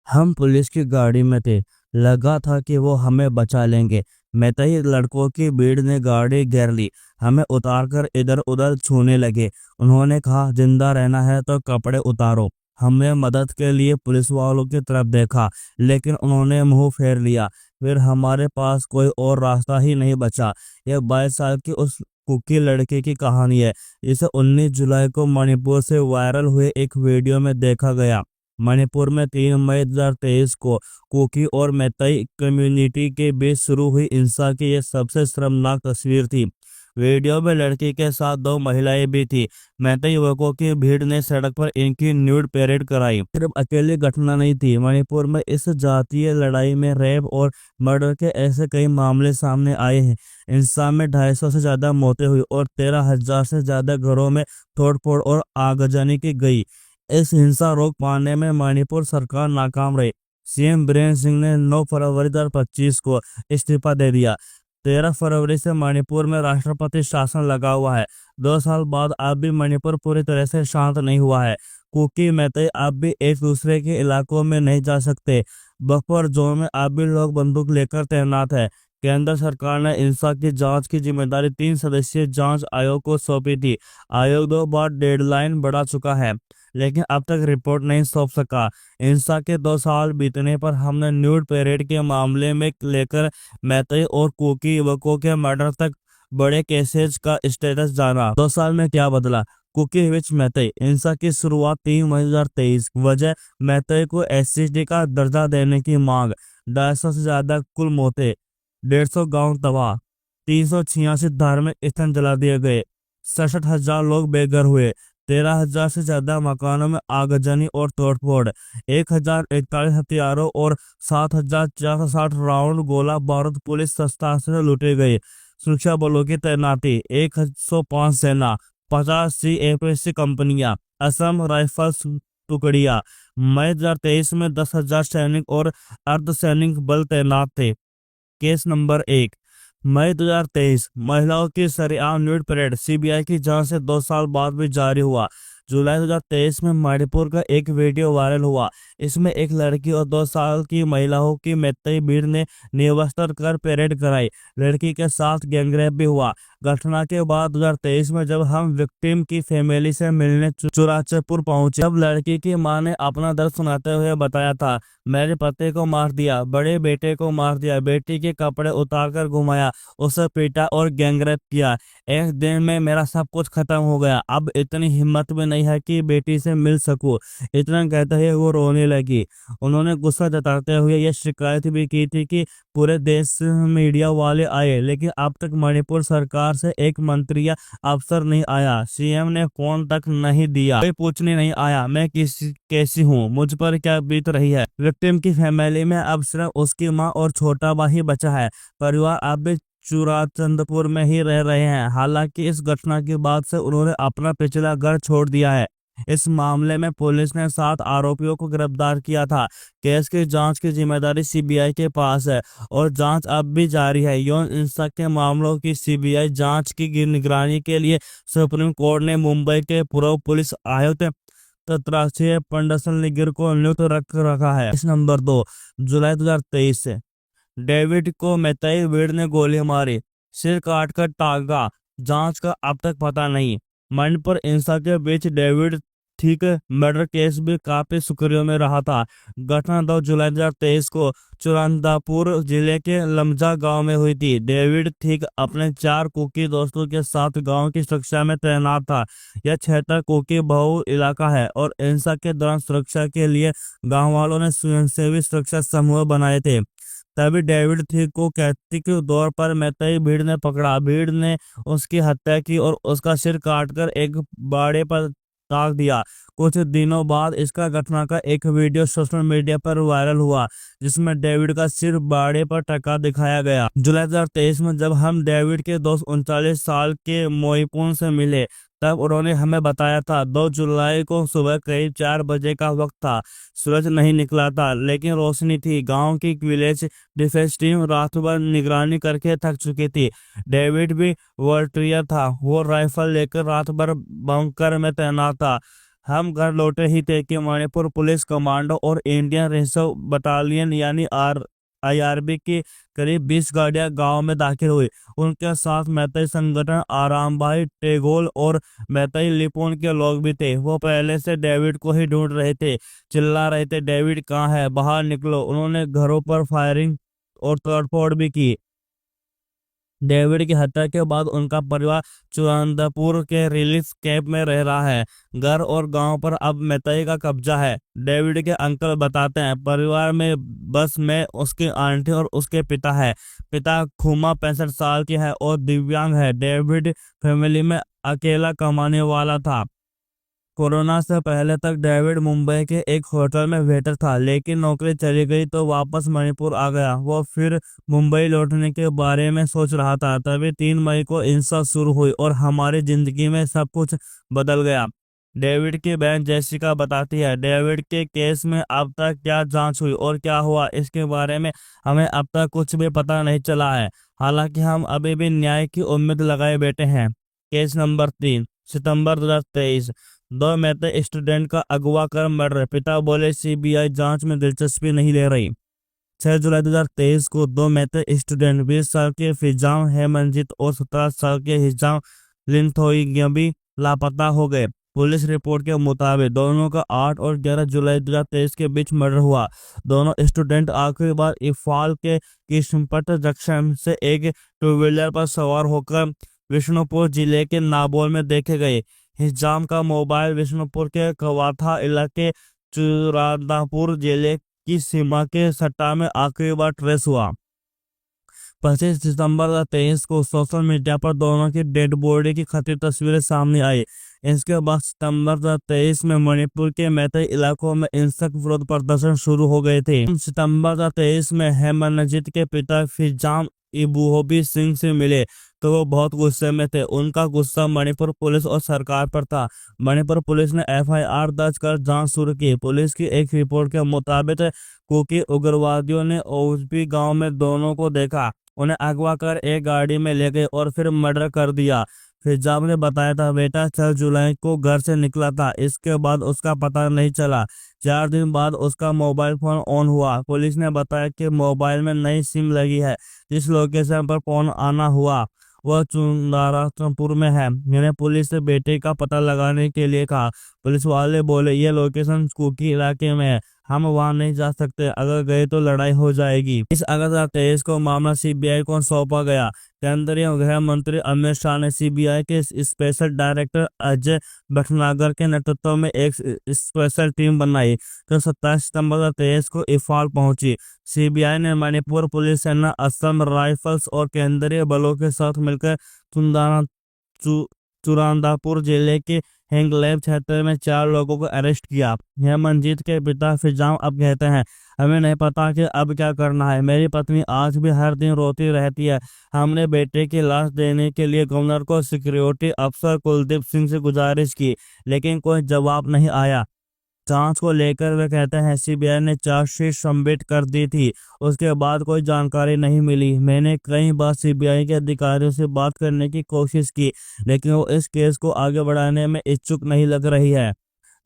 हम पुलिस की गाड़ी में थे। लगा था कि वो हमें बचा लेंगे। मैतई लड़कों की भीड़ ने गाड़ी घेर ली। हमें उतारकर इधर उधर छूने लगे। उन्होंने कहा, जिंदा रहना है तो कपड़े उतारो। हमने मदद के लिए पुलिस वालों की तरफ देखा, लेकिन उन्होंने मुंह फेर लिया। फिर हमारे पास कोई और रास्ता ही नहीं बचा। यह 22 साल की उस कुकी लड़की की कहानी है, जिसे 19 जुलाई को मणिपुर से वायरल हुए एक वीडियो में देखा गया। मणिपुर में 3 मई 2023 को कुकी और मैतई कम्युनिटी के बीच शुरू हुई हिंसा की यह सबसे शर्मनाक तस्वीर थी। वीडियो में लड़की के साथ 2 महिलाएं भी थी। मैतई युवकों की भीड़ ने सड़क पर इनकी न्यूड परेड कराई। सिर्फ अकेली घटना नहीं थी, मणिपुर में इस जातीय लड़ाई में रेप और मर्डर के ऐसे कई मामले सामने आए हैं। हिंसा में 250 से ज्यादा मौतें हुई और 13,000 से ज्यादा घरों में तोड़फोड़ और आगजनी की गई। इस हिंसा रोक पाने में मणिपुर सरकार नाकाम रही। सीएम बीरेन सिंह ने 9 फरवरी 2025 को इस्तीफा दे दिया। 13 फरवरी से मणिपुर में राष्ट्रपति शासन लगा हुआ है। 2 साल बाद अब भी मणिपुर पूरी तरह से शांत नहीं हुआ है। कुकी मैतई अब भी एक दूसरे के इलाकों में नहीं जा सकते। बफर जोन में अब भी लोग बंदूक लेकर तैनात है। केंद्र सरकार ने हिंसा की जांच की जिम्मेदारी 3 सदस्यीय जांच आयोग को सौंपी थी। आयोग 2 बार डेडलाइन बढ़ा चुका है, लेकिन अब तक रिपोर्ट नहीं सौंप सका। हिंसा के 2 साल बीतने पर हमने न्यूड परेड के मामले में लेकर मैतई और कुकी युवकों के मर्डर तक बड़े केसेस का स्टेटस जाना। 2 साल में क्या बदला? कुकी विच मैतई हिंसा की शुरुआत 3 मई 2023। वजह, मैतई को एससीटी का दर्जा देने की मांग। 250 से ज्यादा कुल मौतें, 150 गांव तबाह, 386 धार्मिक स्थल जला दिए गए, 67,000 लोग बेघर हुए, 13,000 से ज्यादा मकानों में आगजनी और तोड़फोड़, 1,041 हथियारों और 7,460 राउंड गोला बारूद पुलिस शस्त्रास्त्र लूटे गए। सुरक्षा बलों की तैनाती, 105 सेना, 50 सीएपीसी कंपनियां, असम राइफल्स टुकड़ियां। मई 2023 में 10,000 सैनिक और अर्धसैनिक बल तैनात थे। केस नंबर 1, मई 2023, महिलाओं की सरेआम न्यूड परेड। सीबीआई की जांच से 2 साल बाद भी जारी हुआ। जुलाई 2023 में मणिपुर का एक वीडियो वायरल हुआ। इसमें एक लड़की और 2 साल की महिलाओं की मैतई भीड़ ने निवस्त्र कर परेड कराई। लड़की के साथ गैंगरेप भी हुआ। घटना के बाद 2023 में जब हम विक्टिम की फैमिली से मिलने चुराचपुर पहुंचे, तब लड़की की मां ने अपना दर्द सुनाते हुए बताया था, मेरे पति को मार दिया, बड़े बेटे को मार दिया, बेटी के कपड़े उतारकर घुमाया, उसे पीटा और गैंगरेप किया। एक दिन में मेरा सब कुछ खत्म हो गया। अब इतनी हिम्मत भी नहीं है कि बेटी से मिल सकूं। इतना कहते हुए वो रोने लगी। उन्होंने गुस्सा जताते हुए यह शिकायत भी की थी कि पूरे देश से मीडिया वाले आए, लेकिन अब तक मणिपुर सरकार से एक मंत्री या अफसर नहीं आया। सीएम ने फोन तक नहीं दिया, कोई पूछने नहीं आया मैं कैसी हूँ, मुझ पर क्या बीत रही है। विक्टिम की फैमिली में अब सिर्फ उसकी माँ और छोटा भाई बचा है। परिवार अब भी चुराचंदपुर में ही रह रहे हैं। हालांकि इस घटना के बाद से उन्होंने अपना पिछला घर छोड़ दिया है। इस मामले में पुलिस ने 7 आरोपियों को गिरफ्तार किया था। केस की जांच की जिम्मेदारी सीबीआई के पास है और जांच अब भी जारी है। यौन हिंसा के मामलों की सीबीआई जांच की निगरानी के लिए सुप्रीम कोर्ट ने मुंबई के पूर्व पुलिस आयुक्त तत्राक्षी पंडसन निगिर को नियुक्त रखा है। इस नंबर 2, जुलाई 2023 से डेविड को मैतई भीड़ ने गोली मारी, सिर काटकर टांगा। जांच का अब तक पता नहीं। मणिपुर हिंसा के बीच डेविड ठीक मर्डर केस भी काफी सुर्खियों में रहा था। घटना 2 जुलाई 2023 को चुरांदापुर जिले के लमजा गांव में हुई थी। डेविड ठीक अपने 4 कुकी दोस्तों के साथ गांव की सुरक्षा में तैनात था। यह क्षेत्र कुकी बहुल इलाका है और हिंसा के दौरान सुरक्षा के लिए गांव वालों ने स्वयंसेवी सुरक्षा समूह बनाए थे। तभी डेविड थी को कैदी के दौर पर मैतई भीड़ ने पकड़ा। भीड़ ने उसकी हत्या की और उसका सिर काटकर एक बाड़े पर टांग दिया। कुछ दिनों बाद इसका घटना का एक वीडियो सोशल मीडिया पर वायरल हुआ, जिसमें डेविड का सिर बाड़े पर टका दिखाया गया। जुलाई 2023 में जब हम डेविड के दोस्त 39 साल के मोईपुन से मिले, तब उन्होंने हमें बताया था 2 जुलाई को सुबह करीब 4 बजे का वक्त था। सूरज नहीं निकला था, लेकिन रोशनी थी। गांव की विलेज डिफेंस टीम रात भर निगरानी करके थक चुकी थी। डेविड भी वॉलंटियर था। वो राइफल लेकर रात भर बंकर में तैनात था। हम घर लौटे ही थे कि मणिपुर पुलिस कमांडो और इंडियन रिजर्व बटालियन यानी IRB की करीब 20 गाड़ियां गांव में दाखिल हुई। उनके साथ मैतेई संगठन आरामबाई टेगोल और मैतेई लिपुन के लोग भी थे। वो पहले से डेविड को ही ढूंढ रहे थे, चिल्ला रहे थे, डेविड कहाँ है, बाहर निकलो। उन्होंने घरों पर फायरिंग और तोड़फोड़ भी की। डेविड की हत्या के बाद उनका परिवार चुरंदापुर के रिलीफ कैंप में रह रहा है। घर और गांव पर अब मैतेई का कब्जा है। डेविड के अंकल बताते हैं, परिवार में बस मैं, उसकी आंटी और उसके पिता है। पिता खुमा 65 साल की है और दिव्यांग है। डेविड फैमिली में अकेला कमाने वाला था। कोरोना से पहले तक डेविड मुंबई के एक होटल में वेटर था, लेकिन नौकरी चली गई तो वापस मणिपुर आ गया। वो फिर मुंबई लौटने के बारे में सोच रहा था, तभी 3 मई को हिंसा शुरू हुई और हमारी जिंदगी में सब कुछ बदल गया। डेविड की बहन जेसिका बताती है, डेविड के केस में अब तक क्या जांच हुई और क्या हुआ, इसके बारे में हमें अब तक कुछ भी पता नहीं चला है। हालांकि हम अभी भी न्याय की उम्मीद लगाए बैठे हैं। केस नंबर 3, सितंबर 2023। 2 मैथे स्टूडेंट का अगवा कर मर्डर। पिता बोले सीबीआई जांच में दिलचस्पी नहीं ले रही। 6 जुलाई 2023 को 2 मैथे स्टूडेंट 20 साल के फिजाम हेमंजित और 17 साल के हिजाम लिंथोइगबी लापता हो गए। पुलिस रिपोर्ट के मुताबिक दोनों का 8 और 11 जुलाई 2023 के बीच मर्डर हुआ। दोनों स्टूडेंट आखिरी बार इफाल के किस्मपट जंक्शन से एक 2 व्हीलर पर सवार होकर विष्णुपुर जिले के नाबोल में देखे गए। हिजाम का मोबाइल विष्णुपुर के कवाथा इलाके चुरादापुर जिले की सीमा के सट्टा में आखिरी बार ट्रेस हुआ। 25 सितंबर 2023 को सोशल मीडिया पर दोनों की डेड बॉडी की खतरी तस्वीरें सामने आई। इसके बाद सितंबर 2023 में मणिपुर के मैतेई इलाकों में हिंसक विरोध प्रदर्शन शुरू हो गए थे। सितंबर 2023 में हेमनजीत के पिता फिजाम इबुहोबी सिंह से मिले तो वो बहुत गुस्से में थे। उनका गुस्सा मणिपुर पुलिस और सरकार पर था। मणिपुर पुलिस ने FIR दर्ज कर जांच शुरू की। पुलिस की एक रिपोर्ट के मुताबिक कुकी उग्रवादियों ने ओजपी गांव में दोनों को देखा, उन्हें अगवा कर एक गाड़ी में ले गए और फिर मर्डर कर दिया। फिजाम ने बताया था, बेटा 6 जुलाई को घर से निकला था, इसके बाद उसका पता नहीं चला। 4 दिन बाद उसका मोबाइल फोन ऑन हुआ। पुलिस ने बताया कि मोबाइल में नई सिम लगी है। जिस लोकेशन पर फोन आना हुआ वह चुंदारापुर में है। मैंने पुलिस से बेटे का पता लगाने के लिए कहा। पुलिस वाले बोले, ये लोकेशन कुकी इलाके में है, हम वहां नहीं जा सकते, अगर गए तो लड़ाई हो जाएगी। इस अगस्त 2023 को मामला सीबीआई को सौंपा गया। केंद्रीय गृह मंत्री अमित शाह ने सीबीआई के स्पेशल डायरेक्टर अजय भटनागर के नेतृत्व में एक स्पेशल टीम बनाई जो 27 सितंबर 2023 को इफाल पहुंची। सीबीआई ने मणिपुर पुलिस सेना, असम राइफल्स और केंद्रीय बलों के साथ मिलकर चुरांदापुर जिले के हेंगलेब क्षेत्र में 4 लोगों को अरेस्ट किया। हेमंजीत के पिता फिजाम अब कहते हैं, हमें नहीं पता कि अब क्या करना है। मेरी पत्नी आज भी हर दिन रोती रहती है। हमने बेटे की लाश देने के लिए गवर्नर को सिक्योरिटी अफसर कुलदीप सिंह से गुजारिश की, लेकिन कोई जवाब नहीं आया। जांच को लेकर वे कहते हैं, सीबीआई ने चार्जशीट सबमिट कर दी थी, उसके बाद कोई जानकारी नहीं मिली। मैंने कई बार सीबीआई के अधिकारियों से बात करने की कोशिश की, लेकिन वो इस केस को आगे बढ़ाने में इच्छुक नहीं लग रही है।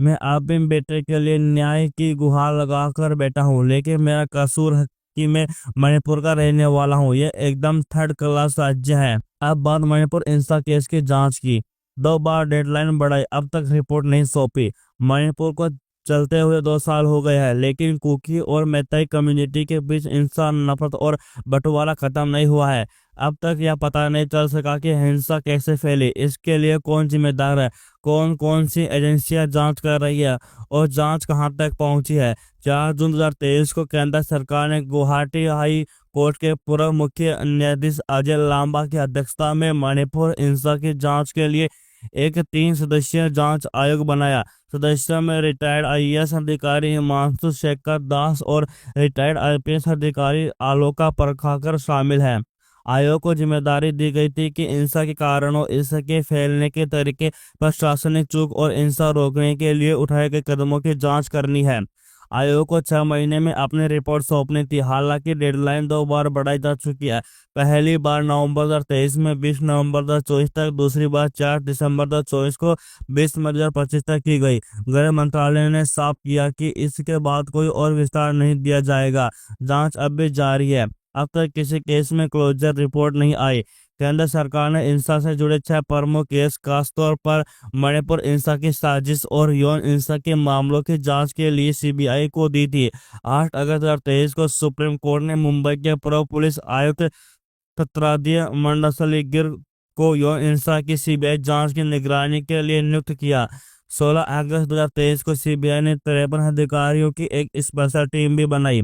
मैं अपने बेटे के लिए न्याय की गुहार लगाकर बैठा हूँ, लेकिन मेरा कसूर है कि मैं मणिपुर का रहने वाला हूँ। ये एकदम थर्ड क्लास राज्य है। अब बात मणिपुर हिंसा केस की जांच की। 2 बार डेडलाइन बढ़ाई, अब तक रिपोर्ट नहीं सौंपी। मणिपुर को चलते हुए 2 साल हो गए हैं, लेकिन कुकी और मैतेई कम्युनिटी के बीच हिंसा, नफरत और बंटवारा खत्म नहीं हुआ है। अब तक यह पता नहीं चल सका कि हिंसा कैसे फैली, इसके लिए कौन जिम्मेदार है, कौन कौन सी एजेंसियां जांच कर रही है और जांच कहां तक पहुंची है। 4 जून 2023 को केंद्र सरकार ने गुवाहाटी हाई कोर्ट के पूर्व मुख्य न्यायाधीश अजय लांबा की अध्यक्षता में मणिपुर हिंसा की जांच के लिए एक 3 सदस्यीय जांच आयोग बनाया। सदस्यों में रिटायर्ड IAS अधिकारी हिमांशु शेखर दास और रिटायर्ड IPS अधिकारी आलोका प्रभाकर शामिल हैं। आयोग को जिम्मेदारी दी गई थी कि हिंसा के कारणों, इसके फैलने के तरीके, प्रशासनिक चूक और हिंसा रोकने के लिए उठाए गए कदमों की जांच करनी है। आयोग को 6 महीने में अपनी रिपोर्ट सौंपनी थी। हालांकि डेडलाइन 2 बार बढ़ाई जा चुकी है। पहली बार नवंबर 2023 में 20 नवंबर 2024 तक, दूसरी बार 4 दिसंबर 2024 को 20 मई 2025 तक की गई। गृह मंत्रालय ने साफ किया कि इसके बाद कोई और विस्तार नहीं दिया जाएगा। जांच अब भी जारी है। अब तक किसी केस में क्लोजर रिपोर्ट नहीं आई। केंद्र सरकार ने हिंसा से जुड़े 6 प्रमुख केस, खासतौर पर मणिपुर हिंसा की साजिश और यौन हिंसा के मामलों की जांच के लिए सीबीआई को दी थी। 8 अगस्त 2023 को सुप्रीम कोर्ट ने मुंबई के पूर्व पुलिस आयुक्त तत्रादिय मंडसलीगिर को यौन हिंसा की सीबीआई जांच की निगरानी के लिए नियुक्त किया। 16 अगस्त 2023 को सीबीआई ने 53 अधिकारियों की एक स्पेशल टीम भी बनाई।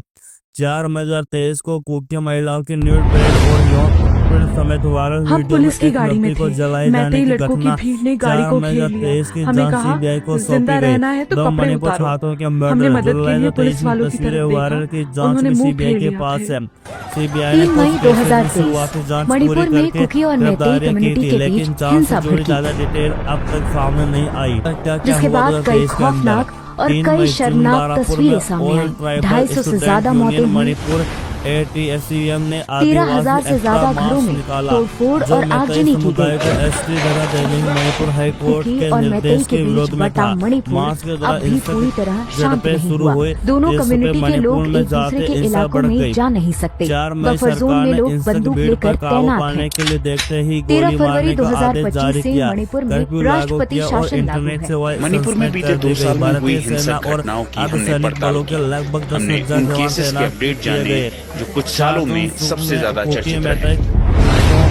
4 मई 2023 को कुख्यात महिलाओं की न्यूड परेड और यौन उत्पीड़न समेत वायरल हम वीडियो में पुलिस की एक गाड़ी में लड़की को थे। जलाए मैं जाने कई की लड़कों की घटना भीड़ ने गाड़ी 4 को मई घेर 2023 की लिया। हमें जांच कहा सीबीआई को सौंपी जिंदा गई। रहना है तो 2 कपड़े मणिपुर उतारो। छात्रों के हमने मर्डर मदद के जुलाई लिए 2023 पुलिस में वालों की तस्वीरें तरफ वायरल देखा। की जांच उन्होंने में मुंह सीबीआई फेर के लिया पास फिर है। सीबीआई ने 3 कुछ मई केसेस में 2023 शुरुआती जांच पूरी मणिपुर में करके कुकी और मैतेई गिरफ्तारियां की कम्युनिटी थी, के लेकिन बीच जांच से हिंसा जुड़ी भड़की, ज्यादा डिटेल अब तक सामने नहीं आई। क्या क्या जिसके हुआ बाद कई 2023 के अंदर? खौफनाक और 3 कई मई शर्मनाक चुंदारापुर में तस्वीरें सामने ऑल आई। ट्राइबल 250 से स्टूडेंट ज्यादा मौतें यूनियन हुई। मणिपुर ATSCM ने 13,000 आदिवासी से एकता ज्यादा घरों मार्च में निकाला, तोड़फोड़ जो और मैतेई आगजनी की समुदाय को गई। एसटी जगह देने की मणिपुर हाई कोर्ट कुकी के और मैतेई निर्देश के के बीच विरोध में बटा था। मणिपुर मार्च के अब दौरान भी हिंसक पूरी तरह शांत झड़पें नहीं शुरू हुआ। हुई, दोनों जिससे कम्युनिटी के मणिपुर लोग में एक दूसरे जाते के हिंसा इलाकों बढ़ में गई। जा नहीं सकते। 4 मई बफर जोन सरकार में ने लोग हिंसक बंदूक भीड़ पर लेकर काबू तैनात पाने हैं। के लिए देखते ही 13 गोली फरवरी मारने का आदेश 2025 जारी से किया, मणिपुर में कर्फ्यू लागू राष्ट्रपति किया और शासन लागू इंटरनेट है। सेवाएं मणिपुर में सस्पेंड बीते कर 2 दी गई। साल में हुई भारतीय सेना हिंसक और घटनाओं की हमने अर्धसैनिक पड़ताल बलों की। के लगभग 10,000 हमने उन जवान केसेस के तैनात अपडेट किए जाने गए। जो कुछ सालों में सबसे ज्यादा चर्चित रहे।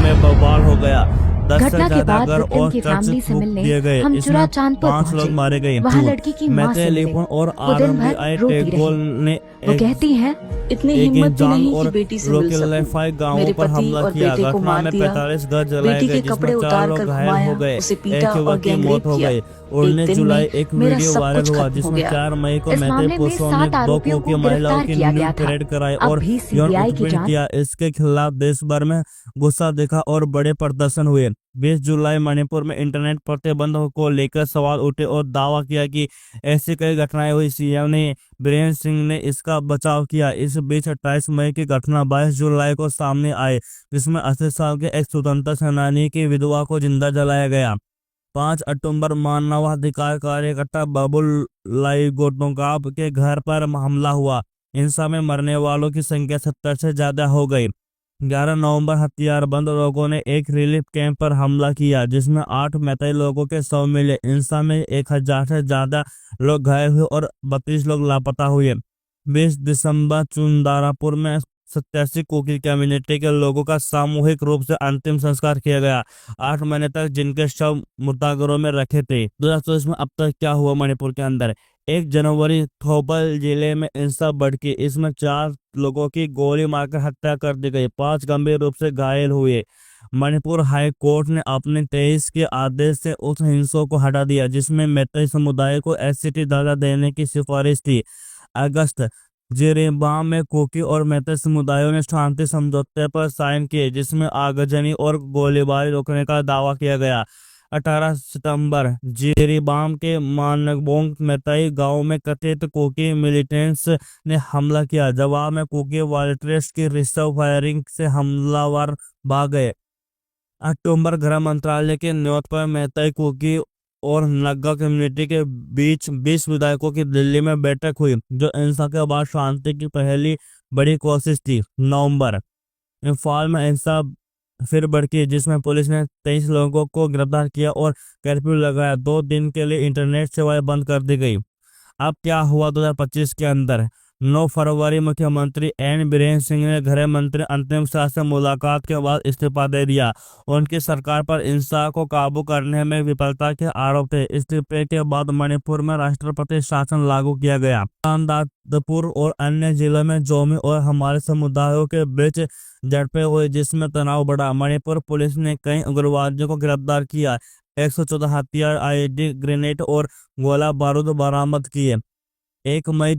में बवाल हो गया। 10 से घटना के ज्यादा बाद घर विक्टिम और की चर्च फैमिली से फूंक मिलने दिए गए। हम इसमें चुराचांदपुर 5 लोग पहुंचे। मारे गए। वहाँ लड़की की माँ से मिले। टेलीफोन और वो दिन भर RMBI रोती टेगोल रही। ने वो कहती हैं इतनी एक हिम्मत भी इंसान नहीं और कि बेटी से मिल लोकल सकूं। गांवों मेरे पर पति हमला और किया। बेटे को घटना मार में दिया। 45 घर जलाए बेटी गए, के जिसमें कपड़े 4 उतार लोग कर घायल घुमाया, हो गए। उसे एक पीटा और युवक की गैंगरेप मौत हो किया। गई। एक 19 दिन जुलाई में एक मेरा वीडियो सब वायरल कुछ हुआ, खत्म हो जिसमें गया। 4 मई को इस मैतेई मामले में पुरुषों ने 7 2 आरोपियों को कुकी महिलाओं गिरफ्तार की किया गया न्यूड था। परेड कराई अब और भी यौन सीबीआई की उत्पीड़न जांच। किया। इसके खिलाफ देश भर में गुस्सा दिखा और बड़े प्रदर्शन हुए। 20 जुलाई मणिपुर में इंटरनेट प्रतिबंध को लेकर सवाल उठे और दावा किया कि ऐसी कई घटनाएं हुई। सीएम ने बीरेन सिंह ने इसका बचाव किया। इस बीच 28 मई की घटना 22 जुलाई को सामने आई, जिसमें 80 साल के एक स्वतंत्रता सेनानी की विधवा को जिंदा जलाया गया। 5 अक्टूबर मानवाधिकार कार्यकर्ता बाबुल लाई गोटोंगाब के घर पर हमला हुआ। हिंसा में मरने वालों की संख्या 70 से ज्यादा हो गई। 11 नवंबर हथियारबंद लोगों ने एक रिलीफ कैंप पर हमला किया, जिसमें 8 मैतेई लोगों के शव मिले। हिंसा में 1000 से ज्यादा लोग घायल हुए और 32 लोग लापता हुए। 20 दिसंबर चुंदारापुर में 87 कुकी कम्युनिटी के लोगों का सामूहिक रूप से अंतिम संस्कार किया गया। 8 महीने तक जिनके शव मुर्दाघरों में रखे थे। 2024 में अब तक क्या हुआ मणिपुर के अंदर? 1 जनवरी थौबल जिले में हिंसा भड़की। इसमें 4 लोगों की गोली मारकर हत्या कर दी गई, 5 गंभीर रूप से घायल हुए। मणिपुर हाई कोर्ट ने अपने 23 के आदेश से उस हिंसा को हटा दिया, जिसमें मैतेई समुदाय को एससीटी दर्जा देने की सिफारिश थी। अगस्त जिरीबाम में कुकी और मैतेई समुदायों ने शांति समझौते पर साइन किए, जिसमें आगजनी और गोलीबारी रोकने का दावा किया गया। 18 सितंबर जिरीबाम के मानगबोंग मैतेई गांव में कथित कुकी मिलिटेंट्स ने हमला किया। जवाब में कुकी वॉलंटियर्स की रिसर्व फायरिंग से हमलावर भाग गए। अक्टूबर गृह मंत्रालय के न्योत पर मैतेई कुकी और नग्गा कम्युनिटी के बीच 20 विधायकों की दिल्ली में बैठक हुई, जो हिंसा के बाद शांति की पहली बड़ी कोशिश थी। नवंबर इंफाल में हिंसा फिर भड़की, जिसमें पुलिस ने 23 लोगों को गिरफ्तार किया और कर्फ्यू लगाया। 2 दिन के लिए इंटरनेट सेवाएं बंद कर दी गई। अब क्या हुआ 2025 के अंदर? 9 फरवरी मुख्यमंत्री एन बीरेन सिंह ने गृह मंत्री अंतिम शाह से मुलाकात के बाद इस्तीफा दे दिया। उनकी सरकार पर हिंसा को काबू करने में विफलता के आरोप थे। इस्तीफे के बाद मणिपुर में राष्ट्रपति शासन लागू किया गया। चांदापुर और अन्य जिलों में जोमी और हमारे समुदायों के बीच झड़पें हुई, जिसमें तनाव बढ़ा। मणिपुर पुलिस ने कई उग्रवादियों को गिरफ्तार किया। 114 हथियार, आईईडी, ग्रेनेड और गोला बारूद बरामद किए। 1 मई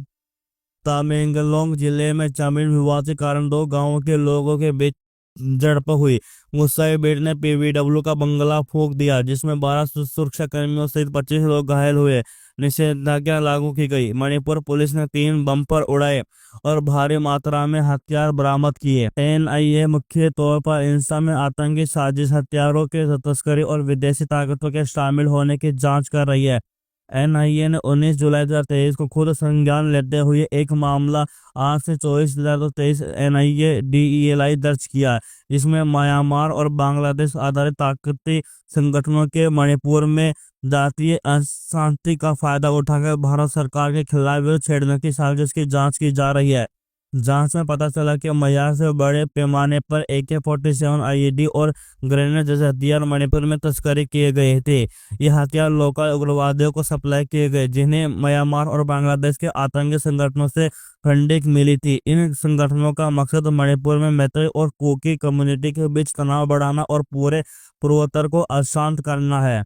तामेंगलोंग जिले में जमीन विवाद के कारण 2 गांवों के लोगों के बीच झड़प हुई। गुस्साए भीड़ ने पीवीडब्ल्यू का बंगला फूंक दिया, जिसमें 12 सुरक्षा कर्मियों सहित 25 लोग घायल हुए। निषेधाज्ञा लागू की गई। मणिपुर पुलिस ने 3 बम्पर उड़ाए और भारी मात्रा में हथियार बरामद किए। एनआईए मुख्य तौर पर हिंसा में आतंकी साजिश, हथियारों के तस्करी और विदेशी ताकतों के शामिल होने की जांच कर रही है। एनआईए ने 19 जुलाई 2023 को खुद संज्ञान लेते हुए एक मामला आज से 24 जुलाई 2023 एनआईए DELI दर्ज किया, जिसमें म्यांमार और बांग्लादेश आधारित ताकती संगठनों के मणिपुर में जातीय अशांति का फायदा उठाकर भारत सरकार के खिलाफ विरोध छेड़ने की साजिश की जांच की जा रही है। जांच में पता चला कि म्यांमार से बड़े पैमाने पर AK-47 IED और ग्रेनेड जैसे हथियार मणिपुर में तस्करी किए गए थे। ये हथियार लोकल उग्रवादियों को सप्लाई किए गए, जिन्हें म्यांमार और बांग्लादेश के आतंकी संगठनों से फंडिंग मिली थी। इन संगठनों का मकसद मणिपुर में मैतेई और कुकी कम्युनिटी के बीच तनाव बढ़ाना और पूरे पूर्वोत्तर को अशांत करना है।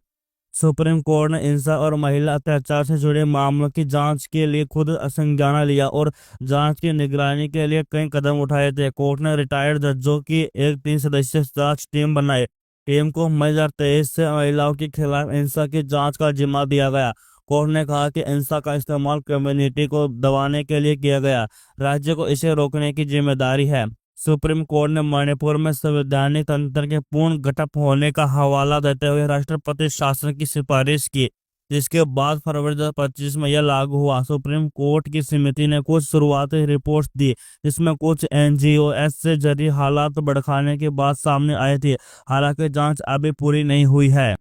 सुप्रीम कोर्ट ने हिंसा और महिला अत्याचार से जुड़े मामलों की जांच के लिए खुद संज्ञान लिया और जांच की निगरानी के लिए कई कदम उठाए थे। कोर्ट ने रिटायर्ड जजों की एक 3 सदस्यीय जांच टीम बनाई। टीम को मई 2023 से महिलाओं के खिलाफ हिंसा की जांच का जिम्मा दिया गया। कोर्ट ने कहा कि हिंसा का इस्तेमाल कम्युनिटी को दबाने के लिए किया गया। राज्य को इसे रोकने की जिम्मेदारी है। सुप्रीम कोर्ट ने मणिपुर में संवैधानिक तंत्र के पूर्ण घटक होने का हवाला देते हुए राष्ट्रपति शासन की सिफारिश की, जिसके बाद फरवरी 2025 में यह लागू हुआ। सुप्रीम कोर्ट की समिति ने कुछ शुरुआती रिपोर्ट्स दी, जिसमें कुछ NGOs से जरिए हालात भड़काने की बात सामने आई थी। हालांकि जांच अभी पूरी नहीं हुई है।